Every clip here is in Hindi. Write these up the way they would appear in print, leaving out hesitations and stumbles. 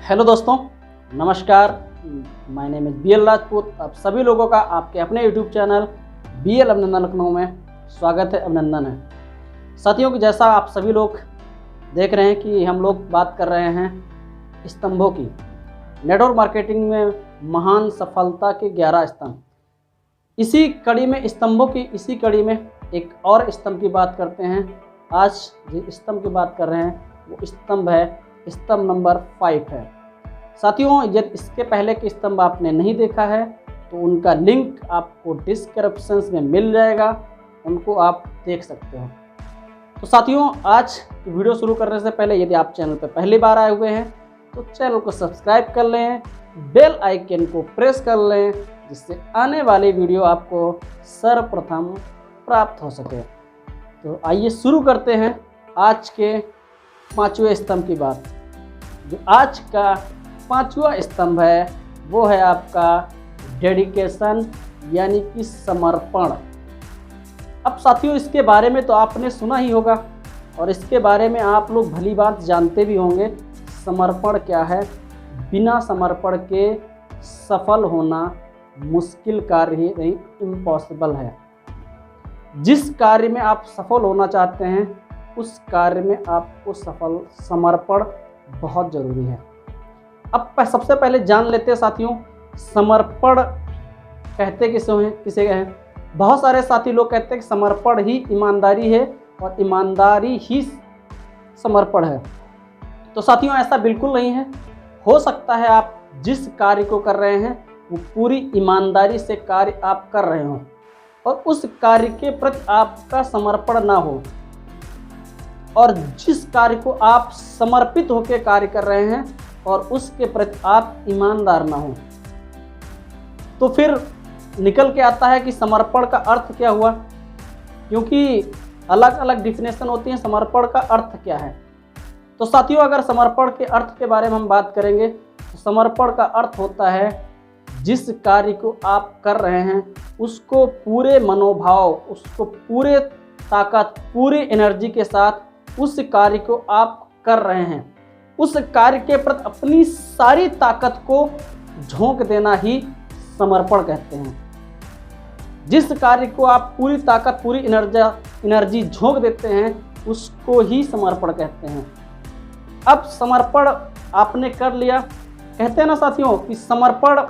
हेलो दोस्तों, नमस्कार। My name is BL Rajput. आप सभी लोगों का आपके अपने यूट्यूब चैनल BL अभिनंदन लखनऊ में स्वागत है, अभिनंदन है। साथियों की जैसा आप सभी लोग देख रहे हैं कि हम लोग बात कर रहे हैं स्तंभों की, नेटवर्क मार्केटिंग में महान सफलता के 11 स्तंभ। इसी कड़ी में स्तंभों की इसी कड़ी में एक और स्तंभ की बात करते हैं। आज जिस स्तंभ की बात कर रहे हैं वो स्तंभ है, स्तंभ नंबर 5 है। साथियों, यदि इसके पहले के स्तंभ आपने नहीं देखा है तो उनका लिंक आपको डिस्क्रिप्शन में मिल जाएगा, उनको आप देख सकते हो। तो साथियों, आज वीडियो शुरू करने से पहले यदि आप चैनल पर पहली बार आए हुए हैं तो चैनल को सब्सक्राइब कर लें, बेल आइकन को प्रेस कर लें, जिससे आने वाली वीडियो आपको सर्वप्रथम प्राप्त हो सके। तो आइए शुरू करते हैं आज के 5वें स्तंभ की बात। जो आज का 5वां स्तंभ है वो है आपका डेडिकेशन, यानी कि समर्पण। अब साथियों, इसके बारे में तो आपने सुना ही होगा और इसके बारे में आप लोग भली बात जानते भी होंगे। समर्पण क्या है? बिना समर्पण के सफल होना मुश्किल कार्य ही नहीं, इम्पॉसिबल है। जिस कार्य में आप सफल होना चाहते हैं उस कार्य में आपको समर्पण बहुत ज़रूरी है। अब सबसे पहले जान लेते हैं साथियों, समर्पण कहते किसे हैं? बहुत सारे साथी लोग कहते हैं कि समर्पण ही ईमानदारी है और ईमानदारी ही समर्पण है। तो साथियों, ऐसा बिल्कुल नहीं है। हो सकता है आप जिस कार्य को कर रहे हैं वो पूरी ईमानदारी से कार्य आप कर रहे हो और उस कार्य के प्रति आपका समर्पण ना हो, और जिस कार्य को आप समर्पित होकर कार्य कर रहे हैं और उसके प्रति आप ईमानदार ना हो, तो फिर निकल के आता है कि समर्पण का अर्थ क्या हुआ। क्योंकि अलग अलग डिफिनेशन होती है समर्पण का अर्थ क्या है। तो साथियों, अगर समर्पण के अर्थ के बारे में हम बात करेंगे तो समर्पण का अर्थ होता है जिस कार्य को आप कर रहे हैं उसको पूरे मनोभाव, उसको पूरे ताकत, पूरी एनर्जी के साथ उस कार्य को आप कर रहे हैं, उस कार्य के प्रति अपनी सारी ताकत को झोंक देना ही समर्पण कहते हैं। जिस कार्य को आप पूरी ताकत, पूरी एनर्जी झोंक देते हैं उसको ही समर्पण कहते हैं। अब समर्पण आपने कर लिया, कहते हैं ना साथियों कि समर्पण,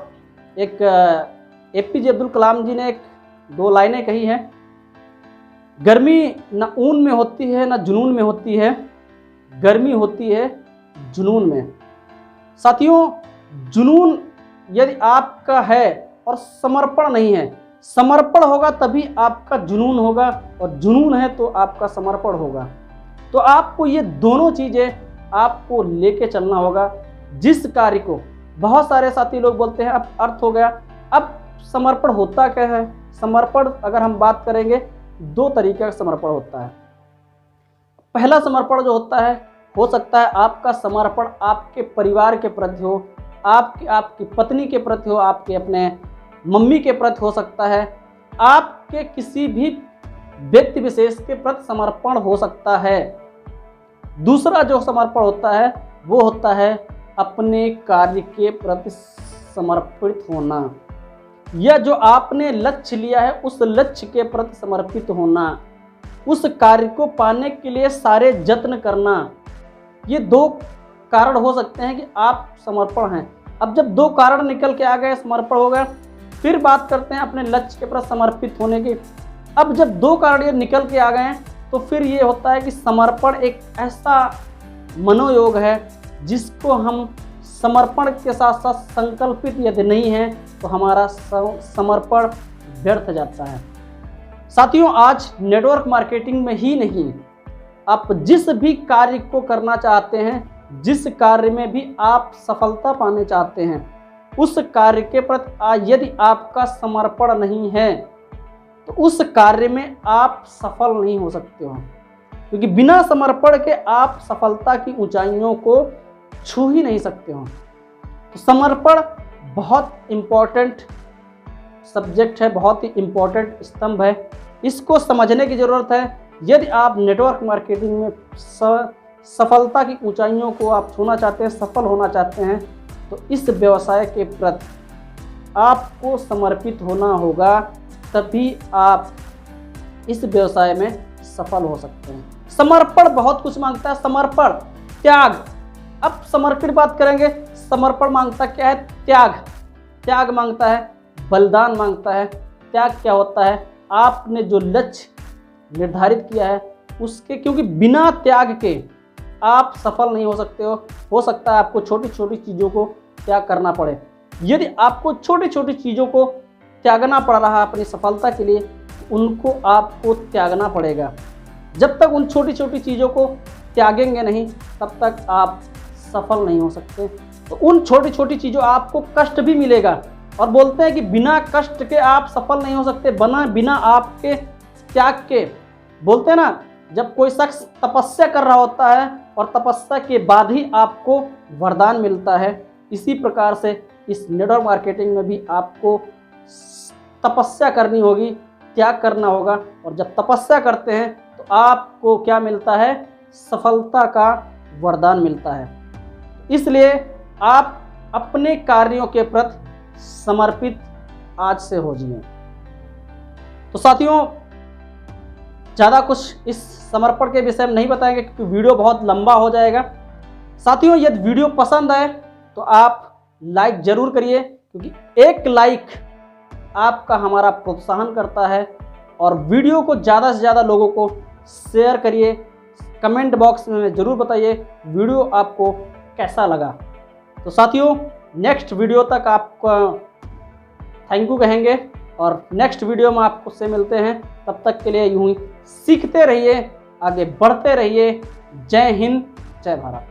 एक APJ अब्दुल कलाम जी ने 2 लाइनें कही हैं, गर्मी न ऊन में होती है न जुनून में होती है, गर्मी होती है जुनून में। साथियों, जुनून यदि आपका है और समर्पण नहीं है, समर्पण होगा तभी आपका जुनून होगा और जुनून है तो आपका समर्पण होगा। तो आपको ये दोनों चीज़ें आपको लेके चलना होगा। जिस कार्य को, बहुत सारे साथी लोग बोलते हैं अब अर्थ हो गया। अब समर्पण होता क्या है? समर्पण अगर हम बात करेंगे 2 तरीके का समर्पण होता है। पहला समर्पण जो होता है, हो सकता है आपका समर्पण आपके परिवार के प्रति हो, आपकी पत्नी के प्रति हो, आपके अपने मम्मी के प्रति हो सकता है, आपके किसी भी व्यक्ति विशेष के प्रति समर्पण हो सकता है। दूसरा जो समर्पण होता है वो होता है अपने कार्य के प्रति समर्पित होना, या जो आपने लक्ष्य लिया है उस लक्ष्य के प्रति समर्पित होना, उस कार्य को पाने के लिए सारे जत्न करना। ये 2 कारण हो सकते हैं कि आप समर्पण हैं। अब जब 2 कारण निकल के आ गए, समर्पण हो गया, फिर बात करते हैं अपने लक्ष्य के प्रति समर्पित होने की। अब जब 2 कारण ये निकल के आ गए हैं तो फिर ये होता है कि समर्पण एक ऐसा मनोयोग है जिसको हम समर्पण के साथ साथ संकल्पित यदि नहीं है तो हमारा समर्पण व्यर्थ जाता है। साथियों, आज नेटवर्क मार्केटिंग में ही नहीं, आप जिस भी कार्य को करना चाहते हैं, जिस कार्य में भी आप सफलता पाने चाहते हैं, उस कार्य के प्रति यदि आपका समर्पण नहीं है तो उस कार्य में आप सफल नहीं हो सकते हो। क्योंकि बिना समर्पण के आप सफलता की ऊंचाइयों को छू ही नहीं सकते हो। तो समर्पण बहुत इम्पोर्टेंट सब्जेक्ट है, बहुत ही इम्पोर्टेंट स्तंभ है। इसको समझने की ज़रूरत है। यदि आप नेटवर्क मार्केटिंग में सफलता की ऊंचाइयों को आप छूना चाहते हैं, सफल होना चाहते हैं, तो इस व्यवसाय के प्रति आपको समर्पित होना होगा, तभी आप इस व्यवसाय में सफल हो सकते हैं। समर्पण बहुत कुछ मांगता है, समर्पण, त्याग। अब समर्पित बात करेंगे, समर्पण मांगता क्या है? त्याग। त्याग मांगता है, बलिदान मांगता है। त्याग क्या होता है? आपने जो लक्ष्य निर्धारित किया है उसके, क्योंकि बिना त्याग के आप सफल नहीं हो सकते हो सकता है आपको छोटी छोटी चीज़ों को त्याग करना पड़े। यदि आपको छोटी छोटी चीज़ों को त्यागना पड़ रहा है अपनी सफलता के लिए, उनको आपको त्यागना पड़ेगा। जब तक उन छोटी छोटी चीज़ों को त्यागेंगे नहीं, तब तक आप सफल नहीं हो सकते। तो उन छोटी छोटी चीज़ों, आपको कष्ट भी मिलेगा, और बोलते हैं कि बिना कष्ट के आप सफल नहीं हो सकते, बिना आपके त्याग के। बोलते हैं ना, जब कोई शख्स तपस्या कर रहा होता है और तपस्या के बाद ही आपको वरदान मिलता है, इसी प्रकार से इस नेटवर्क मार्केटिंग में भी आपको तपस्या करनी होगी, त्याग करना होगा। और जब तपस्या करते हैं तो आपको क्या मिलता है? सफलता का वरदान मिलता है। इसलिए आप अपने कार्यों के प्रति समर्पित आज से हो जाइए। तो साथियों, ज़्यादा कुछ इस समर्पण के विषय में नहीं बताएंगे क्योंकि वीडियो बहुत लंबा हो जाएगा। साथियों, यदि वीडियो पसंद आए तो आप लाइक ज़रूर करिए, क्योंकि एक लाइक आपका हमारा प्रोत्साहन करता है। और वीडियो को ज़्यादा से ज़्यादा लोगों को शेयर करिए। कमेंट बॉक्स में ज़रूर बताइए वीडियो आपको कैसा लगा। तो साथियों, नेक्स्ट वीडियो तक आपका थैंक यू कहेंगे, और नेक्स्ट वीडियो में आपको से मिलते हैं। तब तक के लिए यूं ही सीखते रहिए, आगे बढ़ते रहिए। जय हिंद, जय भारत।